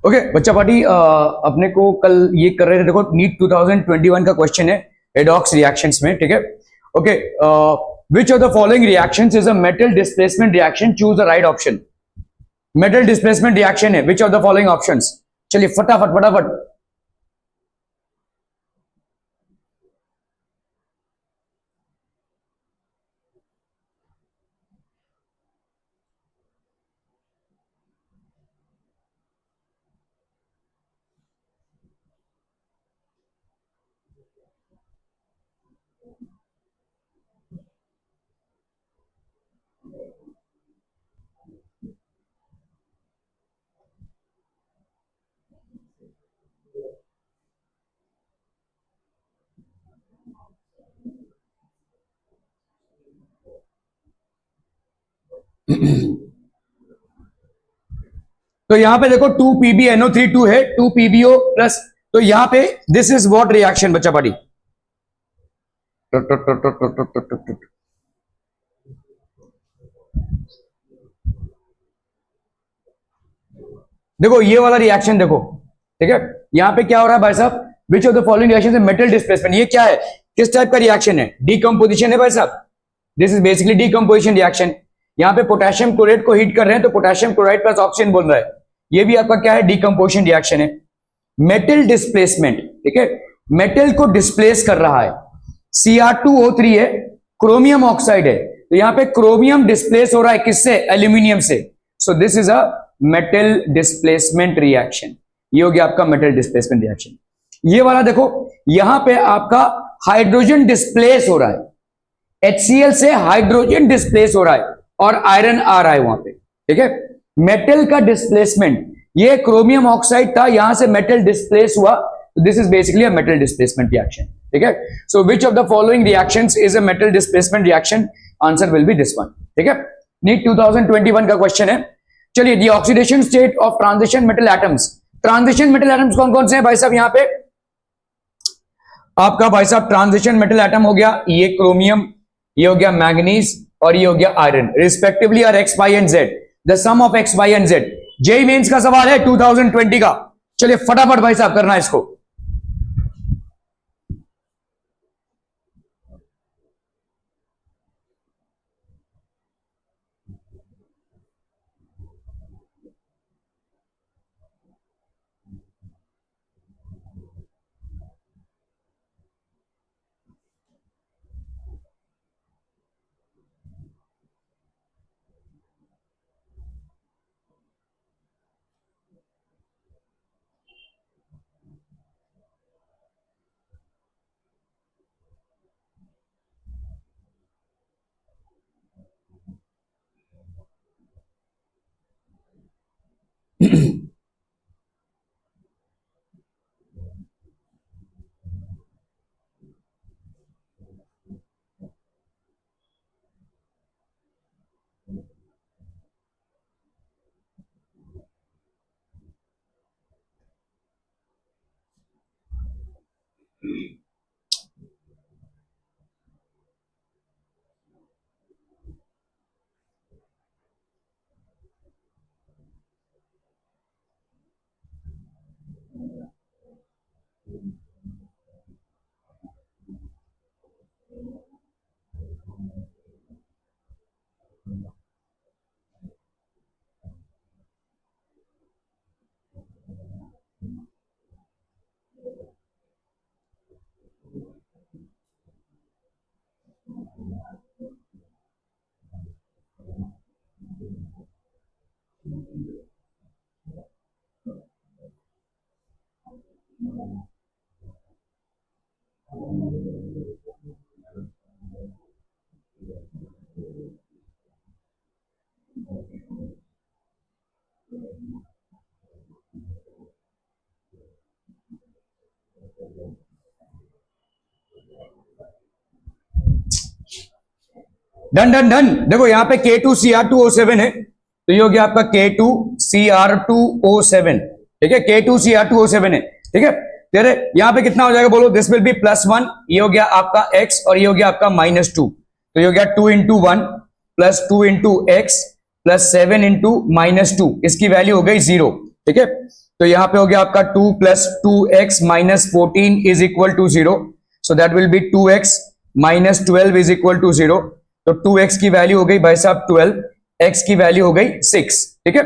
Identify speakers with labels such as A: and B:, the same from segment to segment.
A: Okay बच्चा party, अपने को कल ये कर रहे थे, देखो नीट 2021 का क्वेश्चन है एडॉक्स रिएक्शंस में, ठीक है। Okay, which of the following reactions is a metal displacement reaction, choose the right option. Metal displacement reaction है, which of the following options. चलिए फटाफट फटाफट। तो यहां पे देखो 2PbNO3 है, 2PbO प्लस, तो यहां पे दिस इज व्हाट रिएक्शन बच्चा पार्टी। देखो ये वाला रिएक्शन देखो, ठीक है। यहां पे क्या हो रहा है भाई साहब, विच ऑफ द फॉलोइंग रिएक्शन है मेटल डिस्प्लेसमेंट। ये क्या है, किस टाइप का रिएक्शन है, डीकंपोजिशन है भाई साहब। This is basically decomposition reaction. यहां पे पोटेशियम क्लोराइड को हीट कर रहे हैं, तो पोटेशियम क्लोराइड प्लस ऑक्सीजन बोल रहा है, ये भी आपका क्या है, डीकंपोजिशन रिएक्शन है। मेटल डिस्प्लेसमेंट, ठीक है, मेटल को डिस्प्लेस कर रहा है। Cr2O3 है, क्रोमियम ऑक्साइड है, तो यहां पे क्रोमियम डिस्प्लेस हो रहा है किससे, एल्यूमिनियम से। So this is a metal displacement reaction. ये हो गया आपका मेटल डिस्प्लेसमेंट रिएक्शन। ये वाला देखो, यहां पे आपका हाइड्रोजन डिस्प्लेस हो रहा है, HCl से हाइड्रोजन डिस्प्लेस हो रहा है और आयरन आ रहा है वहां पे, ठीक है। मेटल का डिस्प्लेसमेंट, ये क्रोमियम ऑक्साइड था, यहां से मेटल डिस्प्लेस हुआ, this is basically a metal displacement reaction, ठीक है। So which of the following reactions is a metal displacement reaction, answer will be this one, ठीक है। नीट 2021 का क्वेश्चन है। चलिए, the oxidation state of transition metal atoms. Transition metal atoms कौन कौन से हैं भाई साहब, यहां पे आपका भाई साहब ट्रांजिशन मेटल एटम हो गया, ये क्रोमियम, ये हो गया मैंगनीज और ये हो गया iron, respectively are X, Y and Z, the sum of X, Y and Z। JEE Mains का सवाल है 2020 का। चलिए फटाफट भाई साहब करना है इसको। Done done done. देखो यहां पे K2Cr2O7 है, तो ये हो गया आपका K2Cr2O7, ठीक है, K2Cr2O7 है, ठीक है। तेरे यहां पे कितना हो जाएगा बोलो, दिस विल बी +1, ये हो गया आपका X और ये हो गया आपका -2, तो ये हो गया 2 × 1 + 2 × X + 7 × -2, इसकी वैल्यू हो गई 0। ठीक है। तो यहाँ पे हो गया आपका 2 plus 2x minus 14 is equal to 0, so that will be 2x minus 12 is equal to 0। तो 2x की वैल्यू हो गई भाई साहब 12, x की वैल्यू हो गई 6, ठीक है,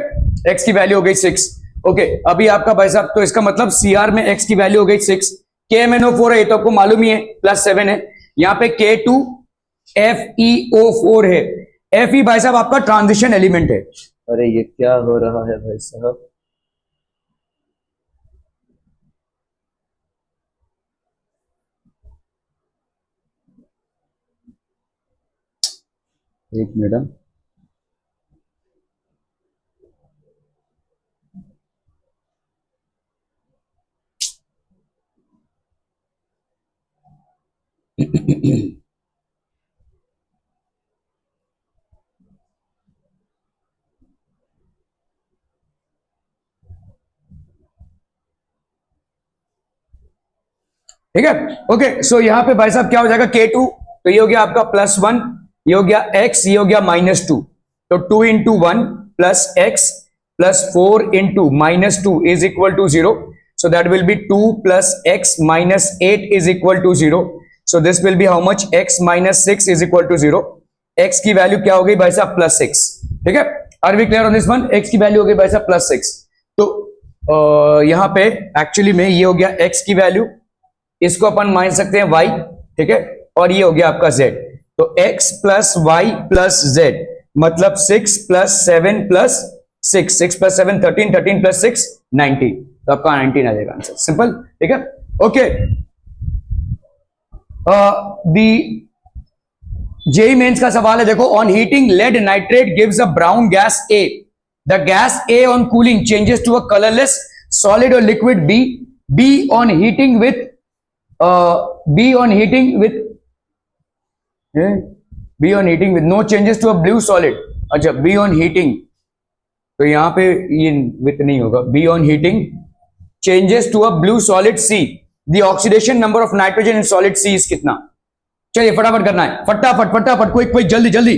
A: x की वैल्यू हो गई 6। ओके, अभी आपका भाई साहब, तो इसका मतलब CR में x की वैल्यू हो गई 6, KMnO4 है, ये तो आपको मालूम ही है, प्लस 7 है। यहाँ पे K2FeO4 है। Fe भाई साहब आपका ट्रांजिशन एलिमेंट है।
B: अरे ये क्या हो रहा है भाई साहब?
A: एक मिनट, ठीक है। ओके, सो यहां पे भाई साहब क्या हो जाएगा, K2, तो ये हो गया आपका +1, ये हो गया x, ये हो गया -2, तो 2 into 1 plus X plus 4 into -2 is equal to 0, so that will be 2 plus x minus 8 is equal to 0, so this will be how much, x minus 6 is equal to 0। x की value क्या हो गई भाई साहब, +6, ठीक है। Are we clear on this one? x की value हो गई भाई साहब +6। तो यहां पे एक्चुअली में ये हो गया x की वैल्यू, इसको अपन मान सकते हैं y, ठीक है, और ये हो गया आपका z। तो x plus Y plus z मतलब 6 प्लस 7 प्लस 6, 6 प्लस 7 13, 13 प्लस 6 90, तो आपका 19 आ जाएगा आंसर, सिंपल, ठीक है। ओके, दी जेई मेंस का सवाल है, देखो, on heating lead nitrate gives a brown gas A, the gas A on cooling changes to a colourless solid और liquid B, B on heating with no changes to a blue solid. अच्छा, B on heating, तो यहां पे ये with नहीं होगा, B on heating changes to a blue solid C, the oxidation number of nitrogen in solid C is कितना? चलिए फटाफट करना है, फटाफट फटाफट, कोई कोई जल्दी जल्दी।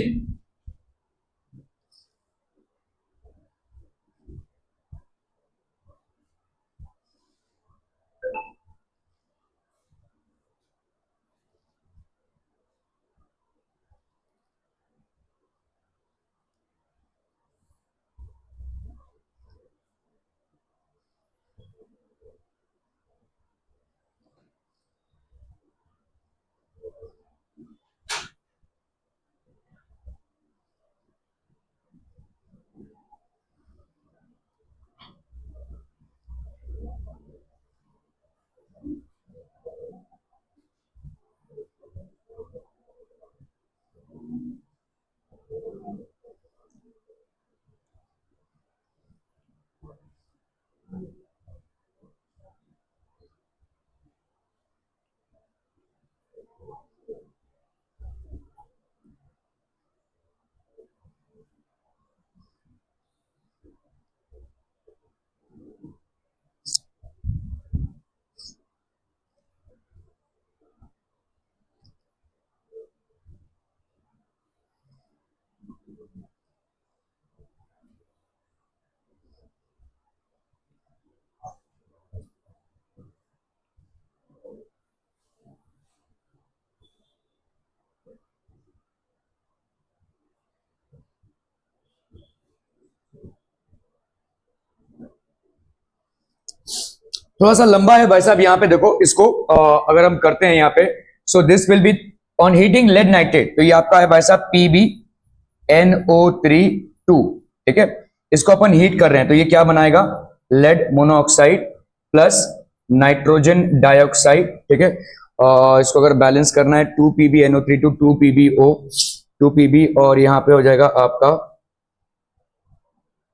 A: थोड़ा सा लंबा है भाई साहब, यहाँ पे देखो इसको अगर हम करते हैं यहाँ पे, so this will be on heating lead nitrate, तो ये आपका है भाई साहब PbNO3(2), ठीक है। इसको अपन हीट कर रहे हैं तो ये क्या बनाएगा, lead monoxide plus nitrogen dioxide, ठीक है। इसको अगर बैलेंस करना है 2PbNO3 2PbO 2Pb, और यहाँ पे हो जाएगा आपका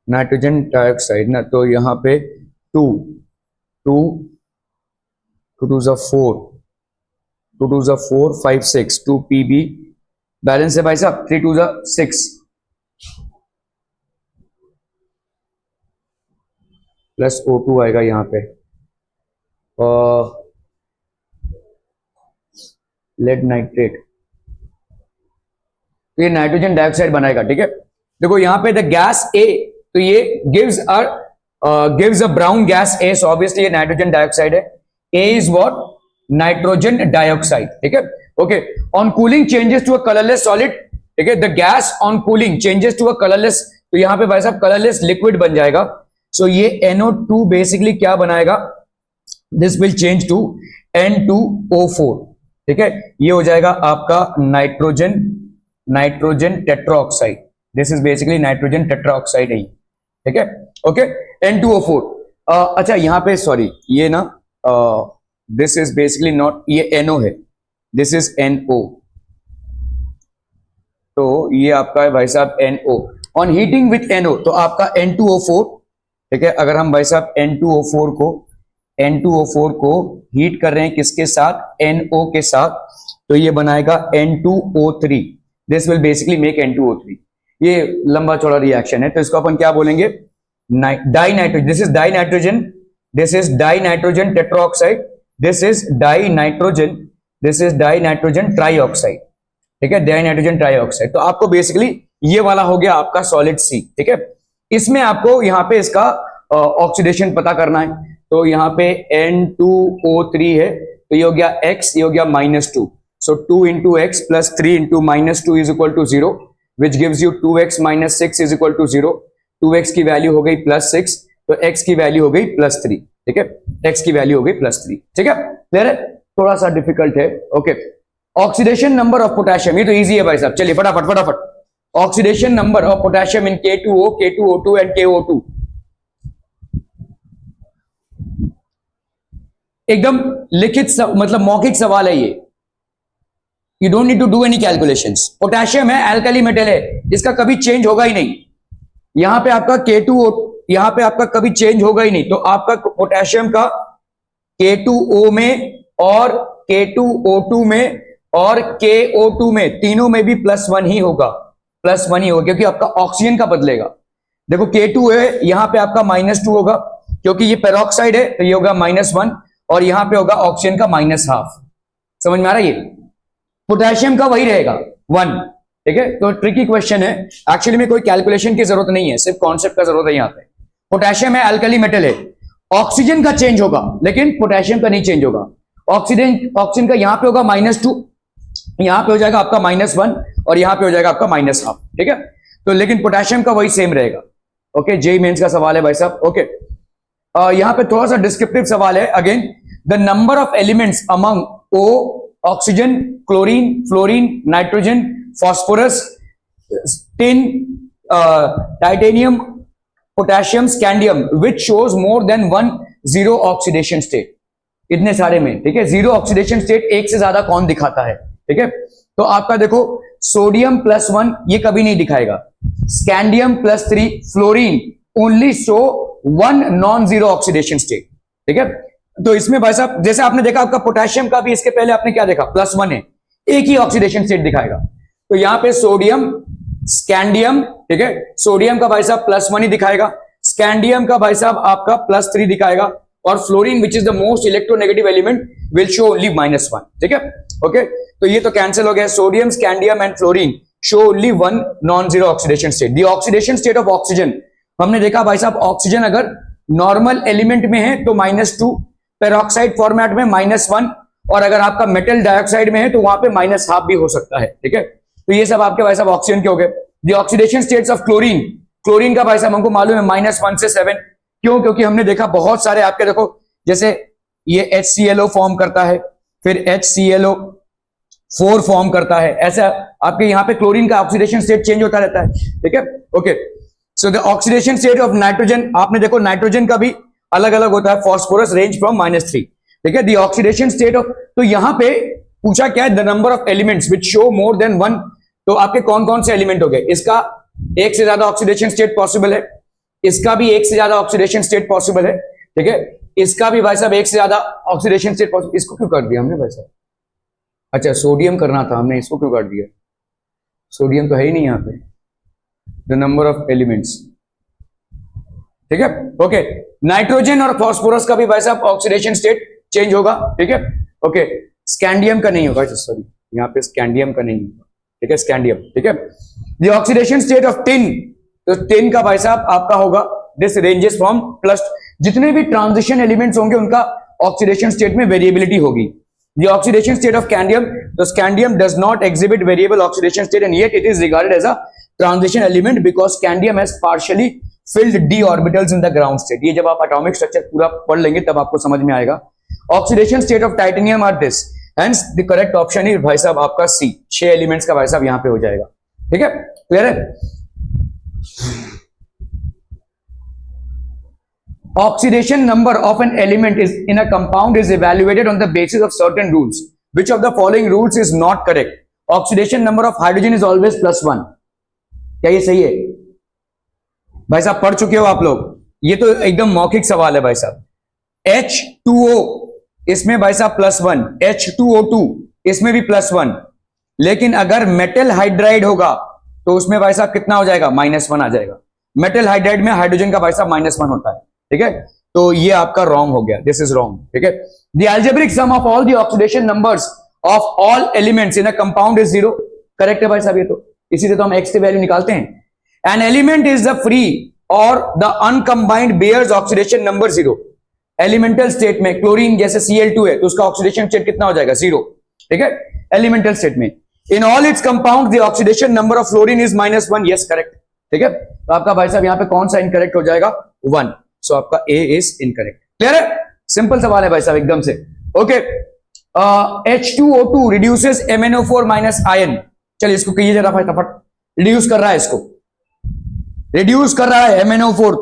A: नाइट्रोजन डाइऑक्साइड ना, तो यहाँ पे 2 2 2 2 4 2 2 4 5 6 2Pb, बैलेंस है भाई साहब 3 2 6 प्लस O2 आएगा यहाँ पे, लेड नाइट्रेट, तो ये नाइट्रोजन डाइऑक्साइड बनाएगा, ठीक है। देखो यहाँ पे द गैस ए, तो ये gives a gives a brown gas A, so obviously ये नाइट्रोजन डाइऑक्साइड है. A is what? Nitrogen dioxide. ठीक है. Okay. On cooling changes to a colourless solid. ठीक है. The gas on cooling changes to a colourless, तो यहां पे भाई साहब कलरलेस लिक्विड बन जाएगा. सो ये NO2 बेसिकली क्या बनाएगा? This will change to N2O4. ठीक है. ये हो जाएगा आपका nitrogen tetraoxide. This is basically nitrogen tetraoxide है. ठीक है. ओके. N2O4. अच्छा यहां पे सॉरी, ये ना दिस इज बेसिकली नॉट, ये NO है, दिस इज NO. तो ये आपका है भाई साहब NO. On heating with NO तो आपका N2O4. ठीक है. अगर हम भाई साहब N2O4 को हीट कर रहे हैं किसके साथ? NO के साथ, तो ये बनाएगा N2O3. This will basically make N2O3. ये लंबा चौड़ा रिएक्शन है, तो इसको अपन क्या बोलेंगे? Dinitrogen. This is dinitrogen, this is dinitrogen tetroxide, this is dinitrogen trioxide. ठीक है. Dinitrogen trioxide. तो आपको बेसिकली ये वाला हो गया आपका सॉलिड C. ठीक है. इसमें आपको यहां पे इसका ऑक्सीडेशन पता करना है. तो यहां पे N2O3 है, तो ये हो गया X, ये हो गया -2. सो 2 into X plus 3 into -2 is equal to 0, which gives you 2X minus 6 is equal to 0. 2X की वैल्यू हो गई +6, तो X की वैल्यू हो गई +3. ठीक है. X की वैल्यू हो गई +3. ठीक है. क्लियर है? थोड़ा सा डिफिकल्ट है. Okay. Oxidation number of potassium, ये तो इजी है भाई साहब. चलिए फटाफट. Oxidation number of potassium in K2O, K2O2 and KO2. एकदम लिखित मतलब मौखिक सवाल है ये. You don't need to do any calculations. Potassium है, अल्कली मेटल है, इसका कभी चेंज होगा ही नहीं. यहां पे आपका K2O, यहां पे आपका कभी चेंज होगा ही नहीं. तो आपका पोटेशियम का K2O में और K2O2 में और KO2 में, तीनों में भी +1 ही होगा. क्योंकि आपका ऑक्सीजन का बदलेगा. देखो K2 है, यहां पे आपका -2 होगा, क्योंकि ये पेरोक्साइड है, तो ये होगा -1, और यहां पे होगा ऑक्सीजन का -12. समझ में आ रहा है? ये पोटेशियम का वही रहेगा 1. ठीक है. तो ट्रिकी क्वेश्चन है. एक्चुअली में कोई कैलकुलेशन की जरूरत नहीं है, सिर्फ कॉन्सेप्ट का जरूरत है. यहां पे पोटेशियम है, अल्कली मेटल है, ऑक्सीजन का चेंज होगा, लेकिन पोटेशियम का नहीं चेंज होगा. ऑक्सीजन का यहां पे होगा -2, यहां पे हो जाएगा आपका -1, और यहां पे हो जाएगा आपका -12. ठीक है. तो लेकिन पोटेशियम का वही सेम रहेगा. ओके. जेईई मेंस का सवाल है भाई साहब. ओके. यहां पे थोड़ा सा डिस्क्रिप्टिव सवाल है. Again, the number of elements among O, oxygen, chlorine, fluorine, nitrogen, phosphorus, tin, titanium, potassium, scandium, which shows more than 1 0 oxidation state. इतने सारे में. ठीक है. 0 ऑक्सीडेशन स्टेट एक से ज्यादा कौन दिखाता है? ठीक है. तो आपका देखो सोडियम +1 ये कभी नहीं दिखाएगा. Scandium +3, fluorine only show 1 non zero oxidation state. ठीक है. तो इसमें भाई साहब जैसे आपने देखा आपका पोटेशियम का भी इसके पहले आपने क्या देखा? +1 है, एक ही ऑक्सीडेशन स्टेट दिखाएगा. तो यहां पे सोडियम, स्कैंडियम. ठीक है. सोडियम का भाई साहब +1 ही दिखाएगा, स्कैंडियम का भाई साहब आपका +3 दिखाएगा, और fluorine which is the most electronegative element will show only -1. ठीक है. ओके. तो ये तो कैंसिल हो गया. Sodium, scandium and fluorine show only 1 non zero oxidation state. The oxidation state of oxygen हमने देखा भाई साहब, ऑक्सीजन अगर नॉर्मल एलिमेंट में है तो -2, पेरोक्साइड फॉर्मेट में -1, और अगर आपका मेटल डाइऑक्साइड में है तो वहां पे -12 भी हो सकता है. ठीक है. तो ये सब आपके भाई साहब ऑक्सीजन के हो गए. The oxidation states of chlorine, chlorine का भाई साहब हमको मालूम है -1 से 7. क्यों? क्योंकि हमने देखा बहुत सारे आपके, देखो जैसे ये HClO फॉर्म करता है, फिर HClO4 फॉर्म करता है. ऐसा आपके यहाँ पे क्लोरीन का ऑक्सीडेशन स्टेट चेंज होता रहता है. ठीक है. Okay. So the oxidation state of nitrogen, आपने देखो नाइट्रोजन का भी अलग अलग होता है. Phosphorus range from -3. ठीक है. द ऑक्सीडेशन स्टेट ऑफ, तो यहां पे पूछा क्या है? The number of elements which show more than 1. तो आपके कौन कौन से एलिमेंट हो गए? इसका एक से ज्यादा ऑक्सीडेशन स्टेट पॉसिबल है, इसका भी एक से ज्यादा ऑक्सीडेशन स्टेट पॉसिबल है. ठीक है. इसका भी भाई साहब एक से ज्यादा ऑक्सीडेशन स्टेट पॉसिबल. इसको क्यों कर दिया हमने भाई साहब? अच्छा सोडियम करना था हमने, इसको क्यों कर दिया? सोडियम तो है ही नहीं यहां पे. The number of elements. ठीक है. ओके. नाइट्रोजन और फास्फोरस का भी भाई साहब ऑक्सीडेशन स्टेट चेंज होगा. ठीक है. ओके. स्कैंडियम का नहीं होगा, सॉरी यहां पे स्कैंडियम का नहीं होगा. ठीक है. स्कैंडियम. ठीक है. The oxidation state of tin, तो टिन का भाई साहब आपका होगा दिस रेंजेस फ्रॉम प्लस, जितने भी ट्रांजिशन एलिमेंट्स होंगे उनका ऑक्सीडेशन स्टेट में वेरिएबिलिटी होगी. The oxidation state of scandium, the scandium does not exhibit variable oxidation state and yet it is regarded as a transition element because scandium has partially filled d orbitals in the ground state. ये जब आप atomic structure पूरा पढ़ लेंगे तब आपको समझ में आएगा. Oxidation state of titanium are this. Hence the correct option is भाई साहब आपका C. 6 एलिमेंट्स का भाई साहब यहाँ पे हो जाएगा. ठीक है, क्लियर है. Oxidation number of an element is in a compound is evaluated on the basis of certain rules. Which of the following rules is not correct? Oxidation number of hydrogen is always +1. क्या ये सही है? भाई साहब पढ़ चुके हो आप लोग, ये तो एकदम मौखिक सवाल है भाई साहब. H2O इसमें भाई साहब +1, H2O2 इसमें भी +1, लेकिन अगर मेटल हाइड्राइड होगा तो उसमें भाई साहब कितना हो जाएगा? -1 आ जाएगा. मेटल हाइड्राइड में हाइड्रोजन का भाई साहब -1 होता है. ठीक है, तो ये आपका रॉन्ग हो गया. This is wrong. ठीक है. The algebraic sum of all the oxidation numbers of all elements in a compound is 0. Correct है भाई साहब ये तो, इसीलिए तो हम x की वैल्यू निकालते हैं. An element is the free or the uncombined bears oxidation number 0. Elemental state में क्लोरीन जैसे Cl2 है तो उसका ऑक्सीडेशन स्टेट कितना हो जाएगा? 0. ठीक है, एलिमेंटल स्टेट में. In all its compound the oxidation number of fluorine is -1. Yes correct. ठीक है, तो आपका भाई साहब यहाँ पे कौन सा इनकरेक्ट हो जाएगा? 1. सो आपका ए इज इनकरेक्ट. क्लियर है, सिंपल सवाल है भाई साहब एकदम से. Okay, H2O2 reduces MnO4 minus ion. चलिए इसको कहिए जरा फटाफट. रिड्यूस कर रहा है, इसको रिड्यूस कर रहा है MnO4.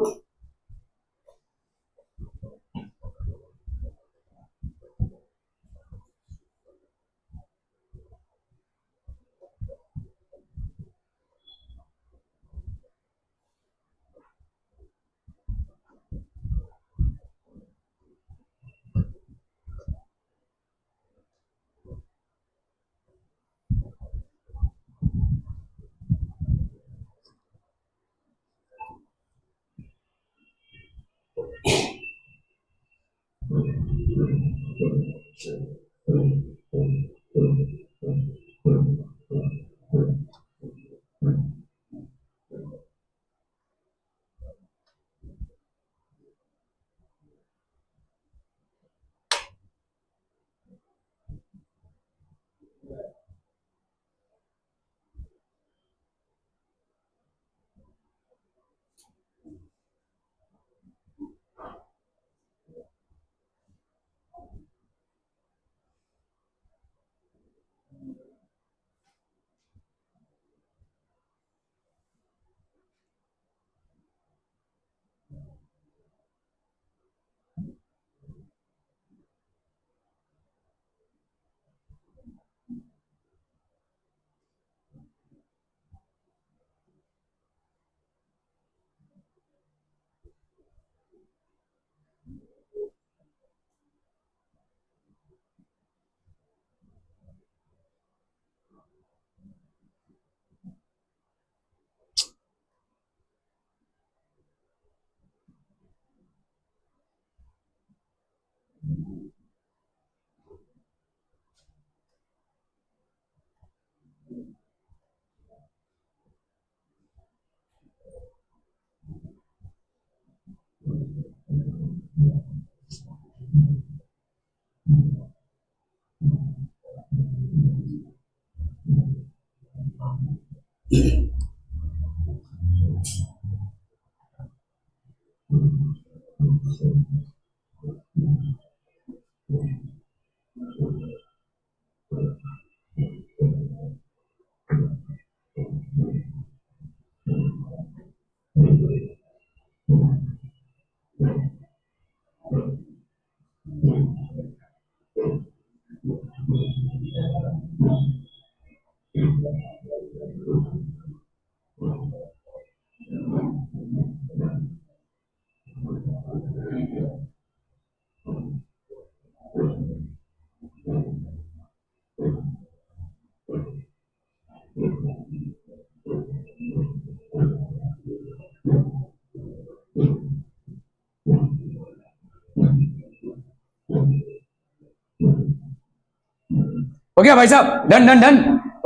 A: ओके भाई साहब, done done done.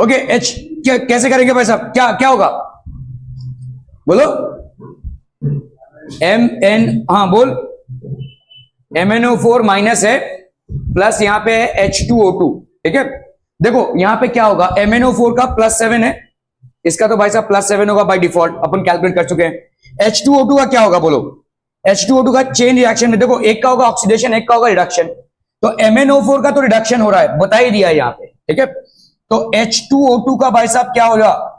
A: Okay, H कैसे करेंगे भाई साहब? क्या क्या होगा बोलो. MN, हाँ बोल, MnO4 माइनस है, प्लस यहां पे है H2O2, ठीक है। देखो यहां पे क्या होगा, MnO4 का +7 है, इसका तो भाई साहब +7 होगा बाय डिफॉल्ट, अपन कैलकुलेट कर चुके हैं। H2O2 का क्या होगा बोलो, H2O2 का चेन रिएक्शन में देखो, एक का होगा ऑक्सीडेशन, एक का होगा रिडक्शन। तो MnO4 का तो रिडक्शन हो रहा है, बता ही दिया है यहाँ पे, ठीक है। तो H2O2 का भाई साहब क्या होगा,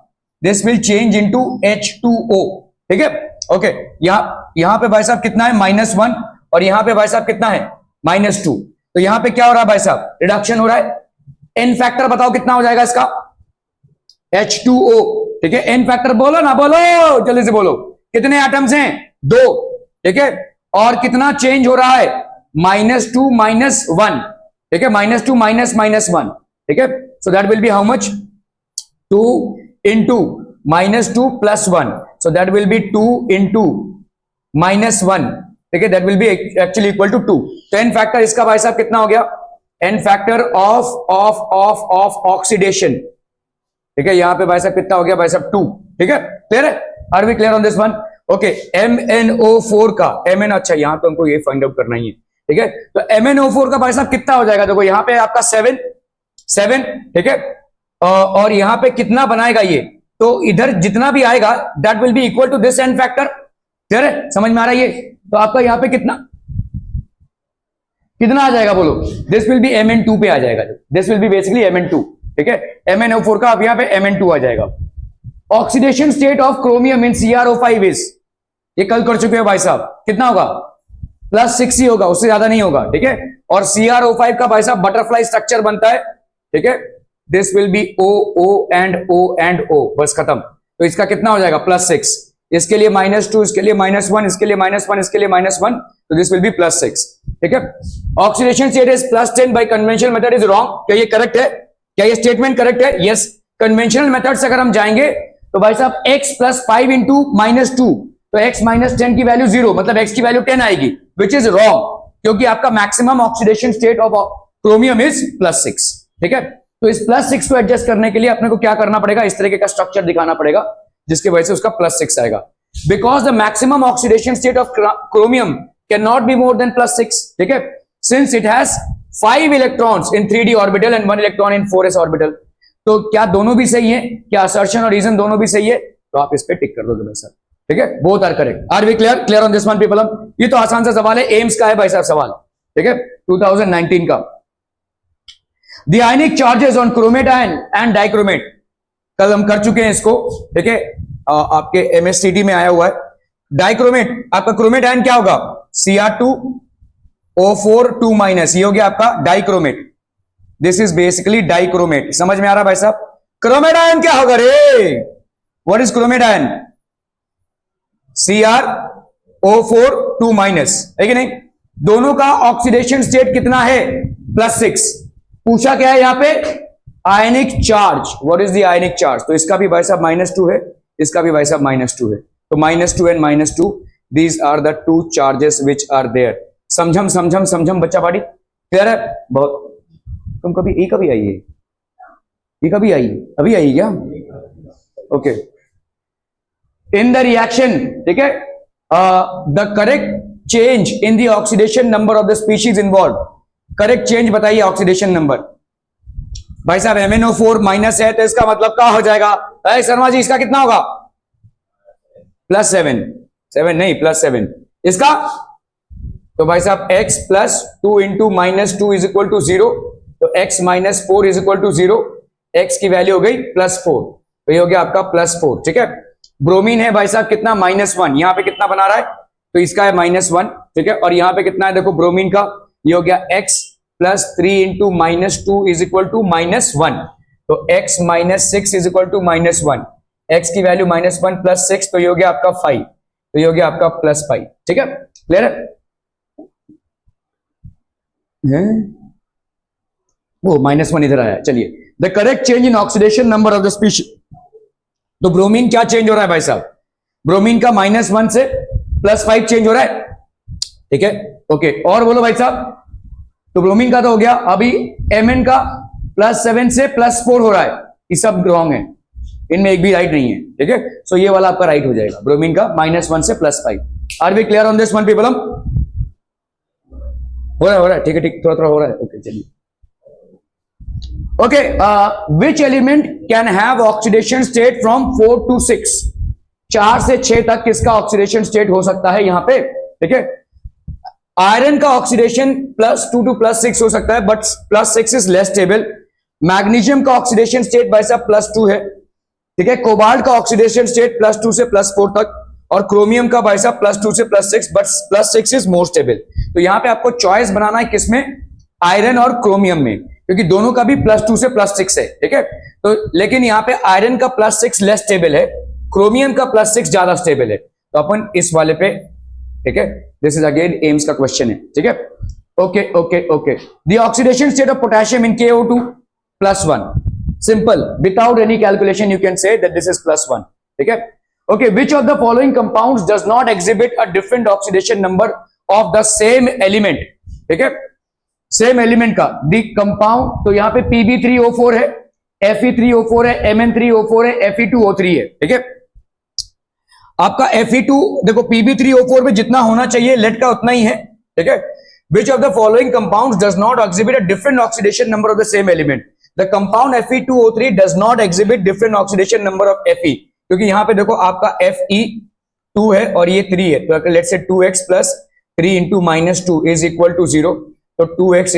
A: this will change into H2O, ठीक है। ओके, यहां पे भाई साहब कितना है -1, और यहां पे भाई साहब कितना है -2। तो यहां पे क्या हो रहा है भाई साहब, रिडक्शन हो रहा है। एन फैक्टर बताओ कितना हो जाएगा इसका, H2O, ठीक है। एन फैक्टर बोलो ना, बोलो जल्दी से बोलो, कितने एटम्स हैं, 2, ठीक है। और कितना चेंज हो रहा है, -2 -1, ठीक है, -2 -1, ठीक है। सो that will B how much, 2 into -2 + 1, so that will be 2 into -1, ठीक है, that will be actually equal to 2। तो n फैक्टर इसका भाई साहब कितना हो गया, n फैक्टर ऑफ ऑक्सीडेशन, ठीक है। यहां पे भाई साहब कितना हो गया भाई साहब 2, ठीक है। क्लियर है, are we clear on this one? Okay, MnO4 का Mn, अच्छा यहां तो हमको ये फाइंड आउट करना ही है, ठीक है। तो MnO4 का भाई साहब कितना हो जाएगा, देखो यहां पे आपका 7, ठीक है, और यहां पे कितना बनाएगा ये, तो इधर जितना भी आएगा that will be equal to this n factor. Clear है, समझ में आ रहा है ये? तो आपका यहां पे कितना आ जाएगा बोलो, दिस विल बी Mn2 पे आ जाएगा, this will B basically Mn2, ठीक है। MnO4 का अब यहां पे Mn2 आ जाएगा। Oxidation state of chromium in CrO5 is, ये कल कर चुके हो भाई साहब, कितना होगा, +6 ही होगा, उससे ज्यादा नहीं होगा, ठीक है। और CrO5 का भाई साहब बटरफ्लाई स्ट्रक्चर बनता है, ठीक है। This will B O and O, बस खत्म। तो इसका कितना हो जाएगा, +6, इसके लिए -2, इसके लिए -1, इसके लिए -1, इसके लिए -1, तो दिस विल बी +6, ठीक है। Oxidation state is +10 by conventional method is wrong, क्या ये करेक्ट है, क्या ये स्टेटमेंट करेक्ट है? यस, कन्वेंशनल मेथड से अगर हम जाएंगे तो भाई साहब x + 5 × -2, तो x - 10 की वैल्यू 0, मतलब x की वैल्यू 10 आएगी, विच इज रॉन्ग, क्योंकि आपका maximum oxidation state of chromium is +6, ठीक है। तो इस +6 को एडजस्ट करने के लिए अपने को क्या करना पड़ेगा, इस तरीके का स्ट्रक्चर दिखाना पड़ेगा जिसकी वजह से उसका +6 आएगा। Because the maximum oxidation state of chromium can not be more than +6, ठीक है, since it has 5 electrons in 3d orbital and 1 electron in 4s orbital. तो क्या दोनों भी सही है, क्या असर्शन और रीजन दोनों भी सही है, तो आप इस पे टिक कर दो भाई साहब, ठीक है, both are correct. Are we clear on this one people? ये तो आसान सा सवाल है, एम्स का है भाई साहब सवाल, ठीक है, 2019 का। The ionic charges on chromate ion and dichromate, कल हम कर चुके हैं इसको, ठीक है, आपके MSTT में आया हुआ है। डाइक्रोमेट, आपका क्रोमेट आयन क्या होगा, Cr2O4 2-, ये हो गया आपका dichromate. This is basically dichromate, समझ में आ रहा भाई साहब? क्रोमेट आयन क्या होगा रे, what is chromate ion, CrO4 2-, है कि नहीं? दोनों का ऑक्सीडेशन स्टेट कितना है, +6। पूछा क्या है यहां पे, आयनिक charge, what is the ionic charge, तो इसका भी भाई साहब -2 है, इसका भी भाई साहब -2 है, तो -2 and -2, these are the 2 charges which are there. समझम बच्चा पार्टी, क्लियर है? बहुत, तुम कभी ये कभी आई है, ये कभी आई, अभी आई क्या? ओके, इन द रिएक्शन, ठीक है, the correct change in the oxidation number of the species involve, correct change बताइए ऑक्सीडेशन नंबर। भाई साहब MnO4 माइनस है, तो इसका मतलब क्या हो जाएगा, शर्मा जी इसका कितना होगा, +7, 7 नहीं +7, इसका तो भाई साहब x + 2 × -2 इज इक्वल टू 0, तो x - 4 is equal to 0, x की वैल्यू हो गई +4, तो ये हो गया आपका +4, ठीक है। ब्रोमीन है भाई साहब कितना, -1, यहां पे कितना बना रहा है, तो इसका है -1, ठीक है, और यहां पे कितना है देखो ब्रोमीन का, ये हो गया x + 3 × -2 इज इक्वल टू -1, तो x - 6 is equal to -1, x की वैल्यू -1 + 6, तो ये हो गया आपका 5, तो ये हो गया आपका +5, ठीक है, क्लियर है? वो -1 इधर आया, चलिए। The correct change in oxidation number of the species, तो ब्रोमीन क्या चेंज हो रहा है भाई साहब, ब्रोमीन का -1 से +5 चेंज हो रहा है, ठीक है, ओके। और बोलो भाई साहब, तो ब्रोमीन का तो हो गया, अभी Mn का +7 से +4 हो रहा है, ये सब रॉन्ग है, इनमें एक भी राइट नहीं है, ठीक है। सो ये वाला आपका राइट हो जाएगा, ब्रोमीन का -1 से +5। Are we clear on this one people? हो रहा है ठीक है, ठीक, थोड़ा थोड़ा हो रहा है। ओके चलिए। Okay, which element can have oxidation state from 4 to 6? 4 से 6 तक किसका ऑक्सीडेशन स्टेट हो सकता है यहां पे? ठीक है, आयरन का ऑक्सीडेशन +2 to +6 हो सकता है, but +6 is less stable. Magnesium का ऑक्सीडेशन स्टेट भाई साहब +2 है। ठीक है, कोबाल्ट का ऑक्सीडेशन स्टेट +2 से +4 तक, और क्रोमियम का भाई साहब +2 से +6, बट +6 इज मोर स्टेबल। तो यहां पे आपको चॉइस बनाना है किसमें? आयरन और क्रोमियम में, क्योंकि दोनों का भी +2 से +6 है। ठीक है, तो लेकिन यहां पे आयरन का +6 लेस स्टेबल है, क्रोमियम का +6 ज्यादा स्टेबल है। तो अपन इस वाले पे, ठीक है, दिस इज अगेन एम्स का क्वेश्चन है। ठीक है, okay okay okay. The oxidation state of potassium in KO2 +1। Simple, without any calculation you can say that this is +1। ठीक है, okay. Which of the following compounds does not exhibit a different oxidation number of the same element? ठीक है, same element का the compound, तो यहां पे Pb3O4 है, Fe3O4 है, Mn3O4 है, Fe2O3 है। ठीक है, आपका Fe2 देखो Pb3O4 में जितना होना चाहिए लेड का उतना ही है। ठीक है, which of the following compounds does not exhibit a different oxidation number of the same element? The compound Fe2O3 does not exhibit different oxidation number of Fe, क्योंकि यहां पे देखो आपका Fe2 है और ये 3 है, तो let's say 2x + 3 × -2 is equal to 0। तो 2x -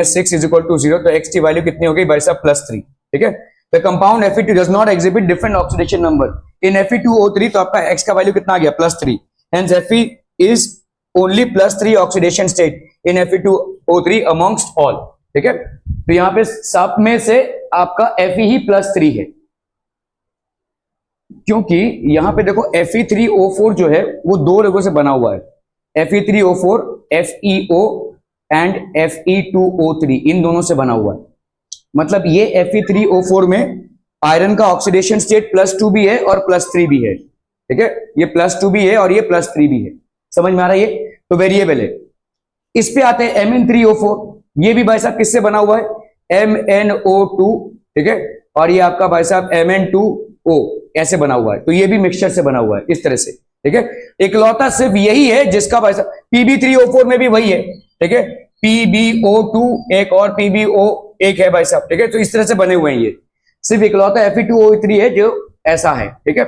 A: 6 इज इक्वल टू 0, तो x की वैल्यू कितनी हो गई भाई साहब? +3। ठीक है, the compound Fe2 does not exhibit different oxidation number in Fe2O3, तो आपका x का वैल्यू कितना आ गया? +3। Hence Fe is only +3 oxidation state in Fe2O3 amongst all. ठीक है, तो यहां पे सब में से आपका Fe ही +3 है, क्योंकि यहां पे देखो Fe3O4 जो है वो 2 लोगों से बना हुआ है, Fe3O4, FeO एंड Fe2O3, इन दोनों से बना हुआ है। मतलब ये Fe3O4 में आयरन का ऑक्सीडेशन स्टेट +2 भी है और +3 भी है। ठीक है, ये +2 भी है और ये +3 भी है। समझ में आ रहा है? ये तो वेरिएबल है। इस पे आते हैं Mn3O4, ये भी भाई साहब किससे बना हुआ है? MnO2। ठीक है, और ये आपका भाई साहब Mn2O ऐसे बना हुआ है, तो ये भी मिक्सचर से बना हुआ है इस तरह से। ठीक है, इकलौता सिर्फ यही है जिसका भाई साहब Pb3O4 में भी वही है। ठीक है, PbO2 एक और PbO एक है भाई साहब। ठीक है, तो इस तरह से बने हुए हैं ये, सिर्फ इकलौता Fe2O3 है जो ऐसा है। ठीक है,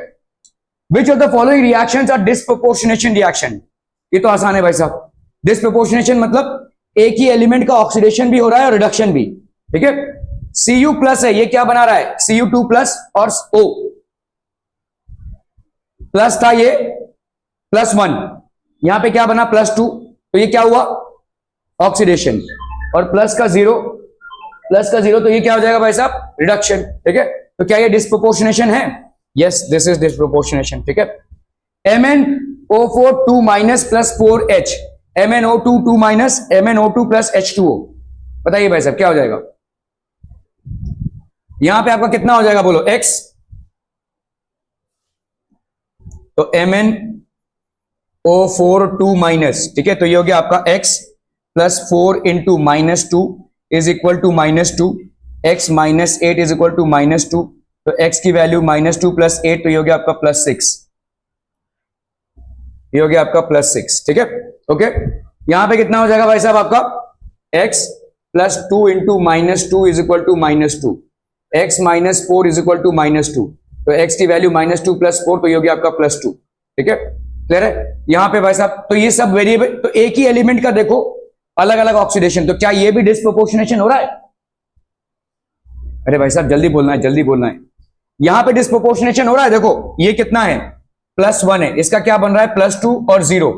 A: which of the following reactions are disproportionation reaction? ये तो आसान है भाई साहब। डिस्प्रोपोर्शनेशन मतलब एक ही एलिमेंट का ऑक्सीडेशन भी हो रहा है और रिडक्शन भी। ठीक है, Cu+ है, ये क्या बना रहा है? Cu2+ और O प्लस था, ये +1, यहां पे क्या बना? +2, तो ये क्या हुआ? ऑक्सीडेशन। और प्लस का जीरो, तो ये क्या हो जाएगा भाई साहब? रिडक्शन। ठीक है, तो क्या ये डिस्प्रोपोर्शनेशन है? Yes, this is disproportionation. ठीक है, MnO4 2- + 4H, MnO2 2- MnO2 + H2O, बताइए भाई साहब क्या हो जाएगा? यहां पे आपका कितना हो जाएगा बोलो? X, तो MnO4 2-, ठीक है, तो ये हो गया आपका X + 4 × -2 is equal to -2, X - 8 is equal to -2, तो X की वैल्यू -2 + 8, तो ये हो गया आपका +6, ये हो गया आपका +6। ठीक है, ओके, यहां पे कितना हो जाएगा भाई साहब आपका? X + 2 × -2 is equal to -2, X - 4 is equal to -2, तो x की वैल्यू -2 + 4, तो ये हो गया आपका +2। ठीक है, क्लियर है? यहां पे भाई साहब तो ये सब वेरिएबल, तो एक ही एलिमेंट का देखो अलग अलग ऑक्सीडेशन, तो क्या ये भी डिस्प्रोपोर्शनेशन हो रहा है? अरे भाई साहब जल्दी बोलना है, जल्दी बोलना है। यहां पे डिस्प्रोपोर्शनेशन हो रहा है, देखो ये कितना है? +1 है, इसका क्या बन रहा है? +2 और 0,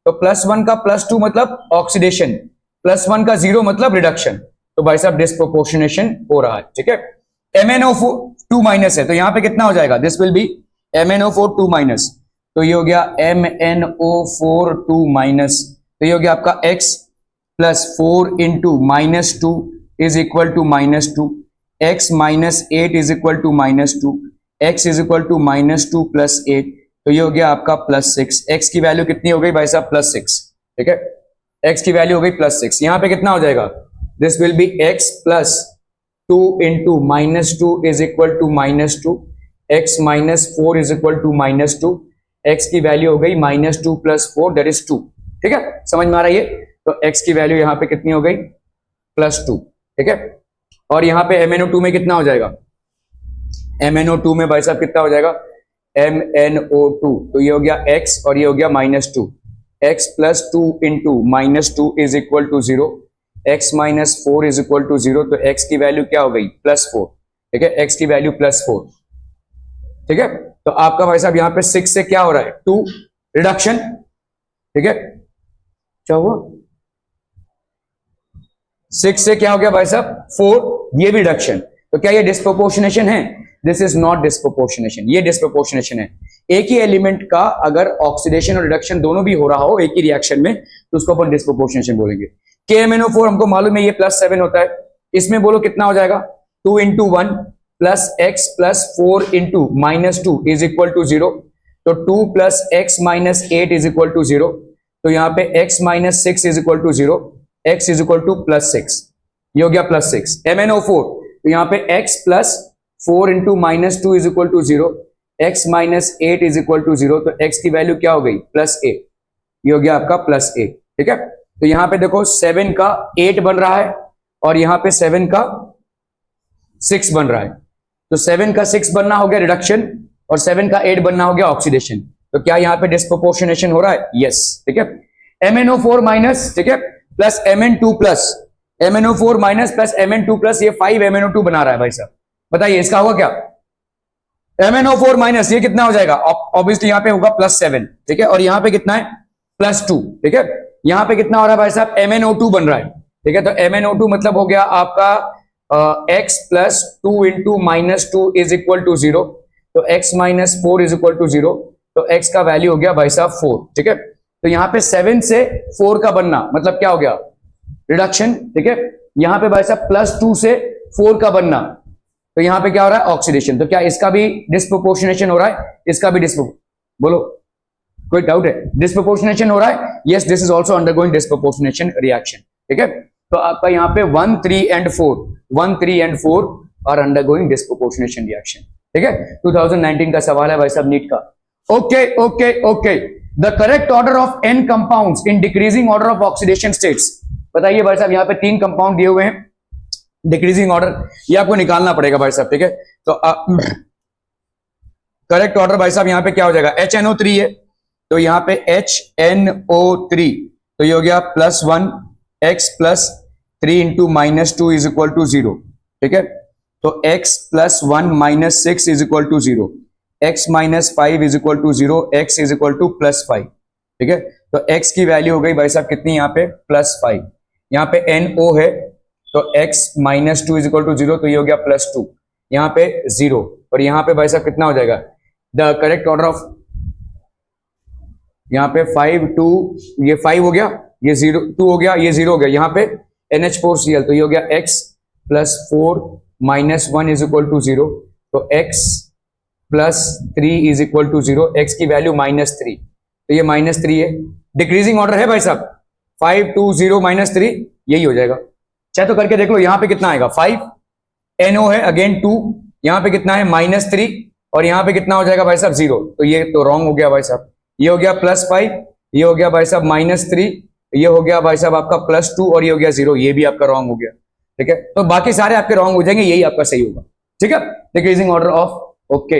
A: तो +1 का +2 मतलब ऑक्सीडेशन, +1 का 0 मतलब रिडक्शन, तो भाई साहब डिस्प्रोपोर्शनेशन हो रहा है। ठीक है, MnO4 2- है, तो यहां पे कितना हो जाएगा? दिस विल बी MnO4 2-, तो ये हो गया MnO4 2-, तो ये हो गया आपका X + 4 × -2 is equal to -2, X - 8 is equal to -2, X is equal to -2 + 8, तो ये हो गया आपका +6। X की वैल्यू कितनी हो गई भाई साहब? +6। ठीक है, X की वैल्यू हो गई +6, यहां पे कितना हो जाएगा? This will be X + 2 × -2 is equal to -2, X - 4 is equal to -2, x की वैल्यू हो गई -2 + 4 दैट इज 2। ठीक है, समझ में आ रहा है ये? तो x की वैल्यू यहाँ पे कितनी हो गई +2। ठीक है, और यहाँ पे MnO2 में कितना हो जाएगा? MnO2 में भाई साहब कितना हो जाएगा? MnO2, तो ये हो गया x और ये हो गया -2। x + 2 into -2 is equal to 0, x - 4 is equal to 0, तो x की वैल्यू क्या हो गई? +4। ठीक है, x की वैल्यू +4। ठीक है, तो आपका भाई साहब यहाँ पे 6 से क्या हो रहा है? 2 रिडक्शन। ठीक है, क्या हुआ? 6 से क्या हो गया भाई साहब? 4, ये भी रिडक्शन। तो क्या ये डिस्प्रोपोर्शनेशन है? दिस इज नॉट डिस्प्रोपोर्शनेशन, ये डिस्प्रोपोर्शनेशन है। एक ही एलिमेंट का अगर ऑक्सीडेशन और रिडक्शन दोनों भी हो रहा हो एक ही रिएक्शन में, तो उसको अपन डिस्प्रोपोर्शनेशन बोलेंगे। KMnO4 हमको मालूम है ये +7 होता है, इसमें बोलो कितना हो जाएगा? 2 × 1 + x + 4 × -2 इज इक्वल टू 0, तो 2 + x - 8 इज इक्वल टू 0, तो यहाँ पे x - 6 is equal to 0, x is equal to +6, ये हो गया +6। MnO4, तो यहाँ पे x + 4 × -2 is equal to 0, x - 8 is equal to 0, तो x की वैल्यू क्या हो गई? +8, ये हो गया आपका +8। ठीक है, तो यहाँ पे देखो 7 का 8 बन रहा है और यहाँ पे 7 का 6 बन रहा है, तो 7 का 6 बनना हो गया रिडक्शन और 7 का 8 बनना हो गया ऑक्सीडेशन। तो क्या यहाँ पे डिस्प्रोपोर्शनेशन हो रहा है? यस। ठीक है, MnO4 माइनस, ठीक है, plus Mn2 plus, MnO4 minus plus Mn2 plus, ये 5 MnO2 बना रहा है भाई साहब। बताइए इसका होगा क्या? MnO4 माइनस ये कितना हो जाएगा? ऑब्वियसली यहाँ पे होगा +7। ठीक है, और यहाँ पे कितना है? +2। ठीक है, यहाँ पे कितना हो रहा है भाई साहब? MnO2 बन रहा है। ठीक है, तो MnO2 मतलब हो गया आपका x + 2 × -2 इज इक्वल टू 0, तो x - 4 इज इक्वल टू 0, तो x का वैल्यू हो गया भाई साहब 4। ठीक है, तो यहाँ पे 7 से 4 का बनना मतलब क्या हो गया? रिडक्शन। ठीक है, यहाँ पे भाई साहब +2 से 4 का बनना, तो यहाँ पे क्या हो रहा है? ऑक्सीडेशन। तो क्या इसका भी डिस्प्रोपोर्शनेशन हो रहा है? इसका भी बोलो, कोई डाउट है? डिस्प्रोपोर्शनेशन हो रहा है? Yes, this is also undergoing disproportionation reaction. ठीक है, तो आपका यहाँ पे 1, 3 and 4 are undergoing disproportionation reaction. ठीक है, 2019 का सवाल है भाई साहब नीट का। Okay okay okay, the correct order of n compounds in decreasing order of oxidation states. बताइए भाई साहब, यहाँ पे 3 कंपाउंड दिए हुए हैं डिक्रीजिंग ऑर्डर, ये आपको निकालना पड़ेगा भाई साहब। ठीक है, तो करेक्ट ऑर्डर भाई साहब यहाँ पे क्या हो जाएगा? HNO3 है, तो यहाँ पे HNO3, तो ये हो गया +1, x + 3 × -2 इज इक्वल टू 0। ठीक है, तो x + 1 - 6 is equal to 0, x - 5 is equal to 0, x is equal to +5। ठीक है, तो x की वैल्यू हो गई भाई साहब कितनी? यहाँ पे +5। यहाँ पे NO है, तो x - 2 इज इक्वल टू 0, तो ये हो गया +2, यहाँ पे 0, और यहाँ पे भाई साहब कितना हो जाएगा? द करेक्ट ऑर्डर ऑफ, यहाँ पे 5, 2, ये 5 हो गया, ये 0, 2 हो गया, ये 0 हो गया, यहाँ पे NH4Cl, तो ये हो गया x + 4 - 1 इज इक्वल टू 0, तो x + 3 is equal to 0, x की वैल्यू -3, तो ये -3 है। डिक्रीजिंग ऑर्डर है भाई साहब, 5, 2, 0 -3, यही हो जाएगा। चाहे तो करके देख लो, यहाँ पे कितना आएगा? 5, NO है अगेन 2, यहाँ पे कितना है? -3, और यहाँ पे कितना हो जाएगा भाई साहब? 0, तो ये तो रॉन्ग हो गया भाई साहब। ये हो गया +5, ये हो गया भाई साहब -3, ये हो गया भाई साहब आपका +2, और ये हो गया 0, ये भी आपका रॉन्ग हो गया। ठीक है, तो बाकी सारे आपके रॉन्ग हो जाएंगे, यही आपका सही होगा। ठीक है, डिक्रीजिंग ऑर्डर ऑफ, ओके।